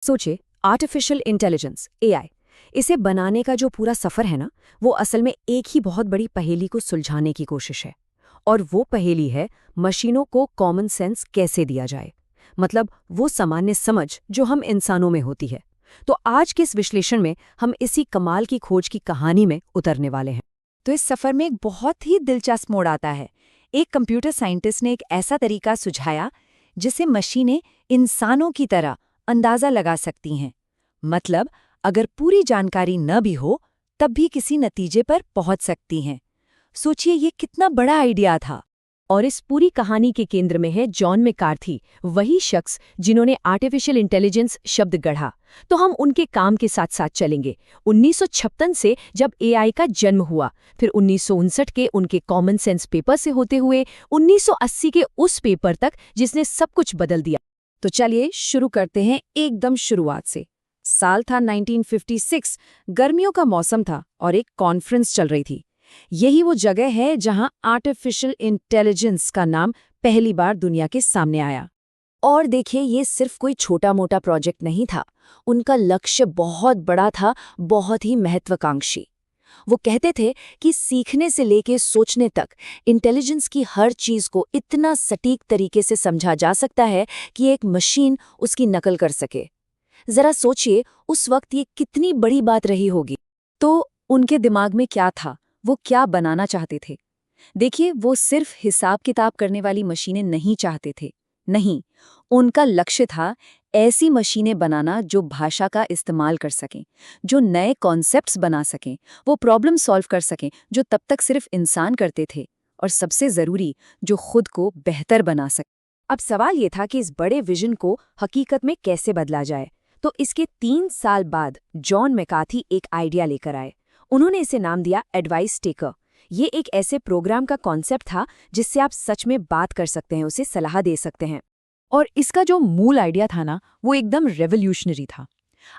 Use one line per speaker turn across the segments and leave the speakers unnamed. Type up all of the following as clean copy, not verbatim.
सोचिए, artificial intelligence AI, इसे बनाने का जो पूरा सफ़र है ना, वो असल में एक ही बहुत बड़ी पहेली को सुलझाने की कोशिश है। और वो पहेली है, मशीनों को कॉमन सेंस कैसे दिया जाए। मतलब वो सामान्य समझ जो हम इंसानों में होती है। तो आज के इस विश्लेषण में हम इसी कमाल की खोज की कहानी में उतरने वाले हैं।
तो इस सफर में एक बहुत ही दिलचस्प मोड़ आता है। एक कंप्यूटर साइंटिस्ट ने एक ऐसा तरीका सुझाया जिसे मशीनें इंसानों की तरह अंदाजा लगा सकती हैं। मतलब अगर पूरी जानकारी न भी हो तब भी किसी नतीजे पर पहुंच सकती हैं। सोचिए ये कितना बड़ा आइडिया था।
और इस पूरी कहानी के केंद्र में है जॉन मैकार्थी, वही शख्स जिन्होंने आर्टिफिशियल इंटेलिजेंस शब्द गढ़ा। तो हम उनके काम के साथ साथ चलेंगे 1956 से, जब एआई का जन्म हुआ, फिर 1959 के उनके कॉमन सेंस पेपर से होते हुए 1980 के उस पेपर तक जिसने सब कुछ बदल दिया।
तो चलिए शुरू करते हैं एकदम शुरुआत से। साल था 1956, गर्मियों का मौसम था और एक कॉन्फ्रेंस चल रही थी। यही वो जगह है जहां आर्टिफिशियल इंटेलिजेंस का नाम पहली बार दुनिया के सामने आया। और देखिए, ये सिर्फ कोई छोटा मोटा प्रोजेक्ट नहीं था। उनका लक्ष्य बहुत बड़ा था, बहुत ही महत्वाकांक्षी। वो कहते थे कि सीखने से लेके सोचने तक इंटेलिजेंस की हर चीज को इतना सटीक तरीके से समझा जा सकता है कि एक मशीन उसकी नकल कर सके। जरा सोचिए, उस वक्त ये कितनी बड़ी बात रही होगी। तो उनके दिमाग में क्या था, वो क्या बनाना चाहते थे? देखिए, वो सिर्फ हिसाब किताब करने वाली मशीनें नहीं चाहते थे। नहीं, उनका लक्ष्य था ऐसी मशीनें बनाना जो भाषा का इस्तेमाल कर सकें, जो नए कॉन्सेप्ट्स बना सकें, वो प्रॉब्लम सॉल्व कर सकें जो तब तक सिर्फ इंसान करते थे, और सबसे ज़रूरी, जो खुद को बेहतर बना सकें। अब सवाल ये था कि इस बड़े विजन को हकीकत में कैसे बदला जाए। तो इसके 3 साल बाद जॉन मैकार्थी एक आइडिया लेकर आए। उन्होंने इसे नाम दिया एडवाइस टेकर। ये एक ऐसे प्रोग्राम का कॉन्सेप्ट था जिससे आप सच में बात कर सकते हैं, उसे सलाह दे सकते हैं।
और इसका जो मूल आइडिया था ना, वो एकदम रेवोल्यूशनरी था।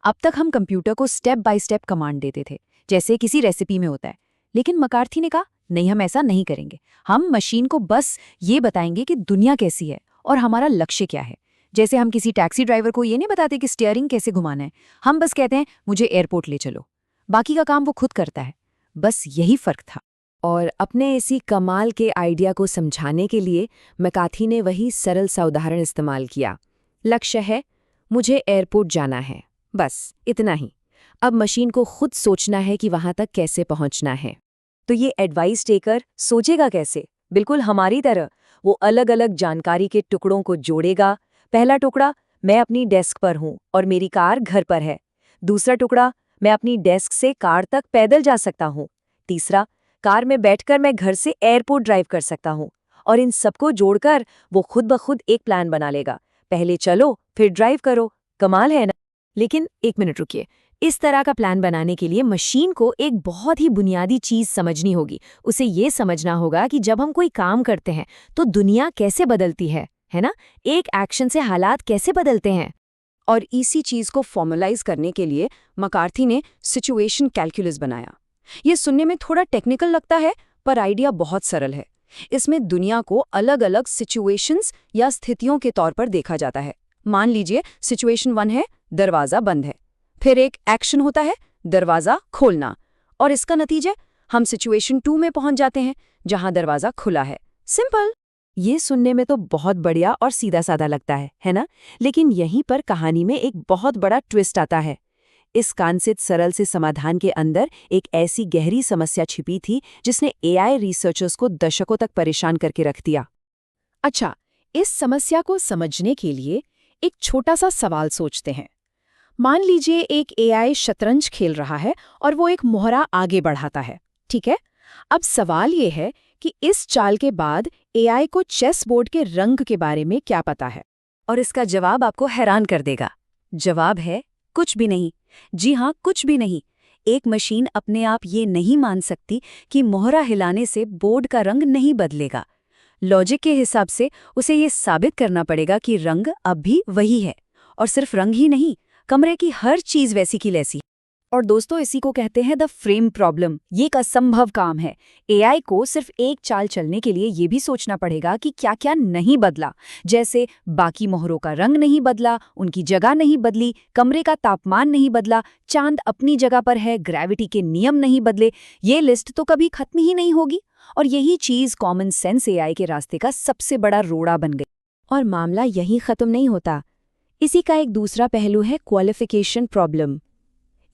अब तक हम कंप्यूटर को स्टेप बाय स्टेप कमांड देते थे, जैसे किसी रेसिपी में होता है। लेकिन मैकार्थी ने कहा, नहीं, हम ऐसा नहीं करेंगे। हम मशीन को बस ये बताएंगे कि दुनिया कैसी है और हमारा लक्ष्य क्या है। जैसे हम किसी टैक्सी ड्राइवर को ये नहीं बताते कि स्टीयरिंग कैसे घुमाना है, हम बस कहते हैं मुझे एयरपोर्ट ले चलो। बाकी का काम वो खुद करता है। बस यही फर्क था। और अपने इसी कमाल के आइडिया को समझाने के लिए मैकार्थी ने वही सरल सा उदाहरण इस्तेमाल किया। लक्ष्य है, मुझे एयरपोर्ट जाना है, बस इतना ही। अब मशीन को खुद सोचना है कि वहां तक कैसे पहुंचना है।
तो ये एडवाइस टेकर सोचेगा कैसे? बिल्कुल हमारी तरह। वो अलग अलग जानकारी के टुकड़ों को जोड़ेगा। पहला टुकड़ा, मैं अपनी डेस्क पर हूँ और मेरी कार घर पर है। दूसरा टुकड़ा, मैं अपनी डेस्क से कार तक पैदल जा सकता हूँ। तीसरा, कार में बैठकर मैं घर से एयरपोर्ट ड्राइव कर सकता हूँ। और इन सबको जोड़कर वो खुद ब खुद एक प्लान बना लेगा। पहले चलो, फिर ड्राइव करो। कमाल है ना?
लेकिन एक मिनट रुकिए। इस तरह का प्लान बनाने के लिए मशीन को एक बहुत ही बुनियादी चीज समझनी होगी। उसे ये समझना होगा कि जब हम कोई काम करते हैं तो दुनिया कैसे बदलती है ना? एक एक्शन से हालात कैसे बदलते हैं।
और इसी चीज को फॉर्मलाइज करने के लिए मैकार्थी ने सिचुएशन कैलकुलस बनाया। ये सुनने में थोड़ा टेक्निकल लगता है, पर आइडिया बहुत सरल है। इसमें दुनिया को अलग अलग सिचुएशंस या स्थितियों के तौर पर देखा जाता है। मान लीजिए सिचुएशन 1 है, दरवाज़ा बंद है। फिर एक एक्शन होता है, दरवाज़ा खोलना। और इसका नतीजा, हम सिचुएशन 2 में पहुंच जाते हैं, जहां दरवाज़ा खुला है। सिंपल।
ये सुनने में तो बहुत बढ़िया और सीधा साधा लगता है ना? लेकिन यहीं पर कहानी में एक बहुत बड़ा ट्विस्ट आता है। इस कांसित सरल से समाधान के अंदर एक ऐसी गहरी समस्या छिपी थी जिसने एआई रिसर्चर्स को दशकों तक परेशान करके रख दिया। अच्छा, इस समस्या को समझने के लिए एक छोटा सा सवाल सोचते हैं। मान लीजिए एक एआई शतरंज खेल रहा है और वो एक मोहरा आगे बढ़ाता है, ठीक है? अब सवाल ये है कि इस चाल के बाद एआई को चेस बोर्ड के रंग के बारे में क्या पता है?
और इसका जवाब आपको हैरान कर देगा। जवाब है, कुछ भी नहीं। जी हाँ, कुछ भी नहीं। एक मशीन अपने आप ये नहीं मान सकती कि मोहरा हिलाने से बोर्ड का रंग नहीं बदलेगा। लॉजिक के हिसाब से उसे ये साबित करना पड़ेगा कि रंग अब भी वही है। और सिर्फ रंग ही नहीं, कमरे की हर चीज वैसी की वैसी।
और दोस्तों, इसी को कहते हैं द फ्रेम प्रॉब्लम। ये एक असंभव काम है। एआई को सिर्फ एक चाल चलने के लिए ये भी सोचना पड़ेगा कि क्या क्या नहीं बदला। जैसे बाकी मोहरों का रंग नहीं बदला, उनकी जगह नहीं बदली, कमरे का तापमान नहीं बदला, चांद अपनी जगह पर है, ग्रेविटी के नियम नहीं बदले। ये लिस्ट तो कभी खत्म ही नहीं होगी। और यही चीज कॉमन सेंस एआई के रास्ते का सबसे बड़ा रोड़ा बन गई।
और मामला यहीं खत्म नहीं होता। इसी का एक दूसरा पहलू है क्वालिफिकेशन प्रॉब्लम।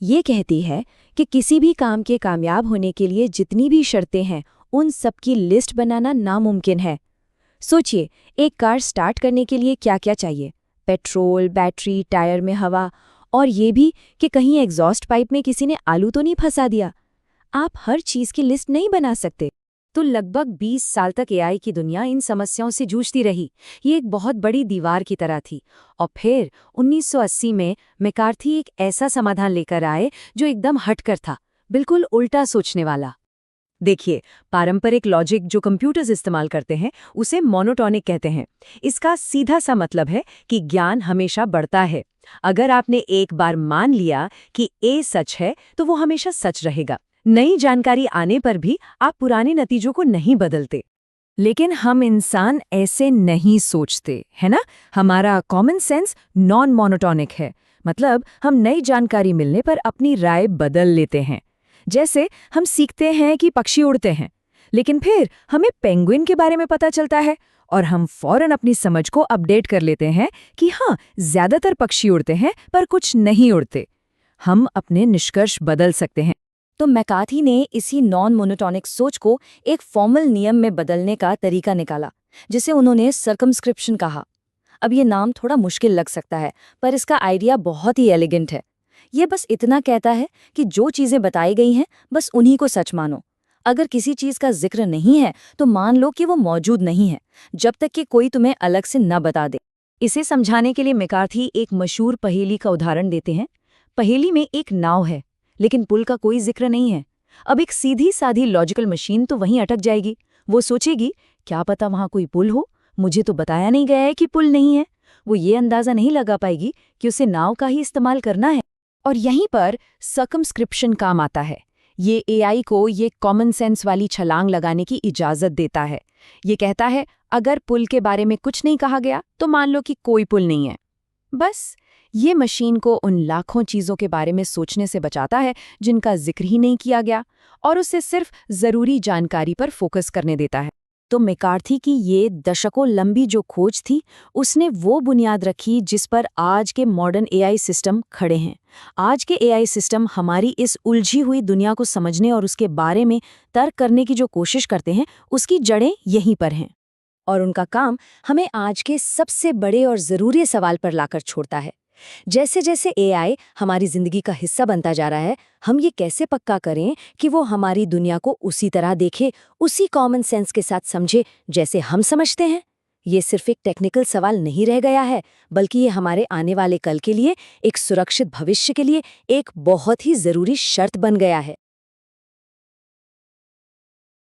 ये कहती है कि किसी भी काम के कामयाब होने के लिए जितनी भी शर्तें हैं, उन सब की लिस्ट बनाना नामुमकिन है। सोचिए, एक कार स्टार्ट करने के लिए क्या क्या चाहिए? पेट्रोल, बैटरी, टायर में हवा, और ये भी कि कहीं एग्जॉस्ट पाइप में किसी ने आलू तो नहीं फंसा दिया। आप हर चीज़ की लिस्ट नहीं बना सकते। तो लगभग 20 साल तक एआई की दुनिया इन समस्याओं से जूझती रही। ये एक बहुत बड़ी दीवार की तरह थी। और फिर 1980 में मैकार्थी एक ऐसा समाधान लेकर आए जो एकदम हटकर था, बिल्कुल उल्टा सोचने वाला। देखिए, पारंपरिक लॉजिक जो कंप्यूटर्स इस्तेमाल करते हैं उसे मोनोटोनिक कहते हैं। इसका सीधा सा मतलब है कि ज्ञान हमेशा बढ़ता है। अगर आपने एक बार मान लिया कि ए सच है तो वो हमेशा सच रहेगा। नई जानकारी आने पर भी आप पुराने नतीजों को नहीं बदलते। लेकिन हम इंसान ऐसे नहीं सोचते, है ना? हमारा कॉमन सेंस नॉन मोनोटोनिक है। मतलब हम नई जानकारी मिलने पर अपनी राय बदल लेते हैं। जैसे हम सीखते हैं कि पक्षी उड़ते हैं, लेकिन फिर हमें पेंगुइन के बारे में पता चलता है और हम फौरन अपनी समझ को अपडेट कर लेते हैं कि हाँ, ज्यादातर पक्षी उड़ते हैं पर कुछ नहीं उड़ते। हम अपने निष्कर्ष बदल सकते हैं। तो मैकार्थी ने इसी नॉन मोनोटोनिक सोच को एक फॉर्मल नियम में बदलने का तरीका निकाला, जिसे उन्होंने सर्कमस्क्रिप्शन कहा। अब ये नाम थोड़ा मुश्किल लग सकता है, पर इसका आइडिया बहुत ही एलिगेंट है। ये बस इतना कहता है कि जो चीज़ें बताई गई हैं, बस उन्हीं को सच मानो। अगर किसी चीज़ का जिक्र नहीं है तो मान लो कि वो मौजूद नहीं है, जब तक कि कोई तुम्हें अलग से न बता दे। इसे समझाने के लिए मैकार्थी एक मशहूर पहेली का उदाहरण देते हैं। पहेली में एक नाव है, लेकिन पुल का कोई जिक्र नहीं है। अब एक सीधी साधी लॉजिकल मशीन तो वहीं अटक जाएगी। वो सोचेगी, क्या पता वहां कोई पुल हो, मुझे तो बताया नहीं गया है कि पुल नहीं है। वो ये अंदाजा नहीं लगा पाएगी कि उसे नाव का ही इस्तेमाल करना है। और यहीं पर सर्कमस्क्रिप्शन काम आता है। ये एआई को ये कॉमन सेंस वाली छलांग लगाने की इजाजत देता है। ये कहता है, अगर पुल के बारे में कुछ नहीं कहा गया तो मान लो कि कोई पुल नहीं है। बस ये मशीन को उन लाखों चीज़ों के बारे में सोचने से बचाता है जिनका जिक्र ही नहीं किया गया, और उसे सिर्फ ज़रूरी जानकारी पर फोकस करने देता है। तो मैकार्थी की ये दशकों लंबी जो खोज थी, उसने वो बुनियाद रखी जिस पर आज के मॉडर्न एआई सिस्टम खड़े हैं। आज के एआई सिस्टम हमारी इस उलझी हुई दुनिया को समझने और उसके बारे में तर्क करने की जो कोशिश करते हैं, उसकी जड़ें यहीं पर हैं। और उनका काम हमें आज के सबसे बड़े और ज़रूरी सवाल पर लाकर छोड़ता है। जैसे जैसे एआई हमारी जिंदगी का हिस्सा बनता जा रहा है, हम ये कैसे पक्का करें कि वो हमारी दुनिया को उसी तरह देखे, उसी कॉमन सेंस के साथ समझे जैसे हम समझते हैं? ये सिर्फ एक टेक्निकल सवाल नहीं रह गया है, बल्कि ये हमारे आने वाले कल के लिए, एक सुरक्षित भविष्य के लिए एक बहुत ही ज़रूरी शर्त बन गया है।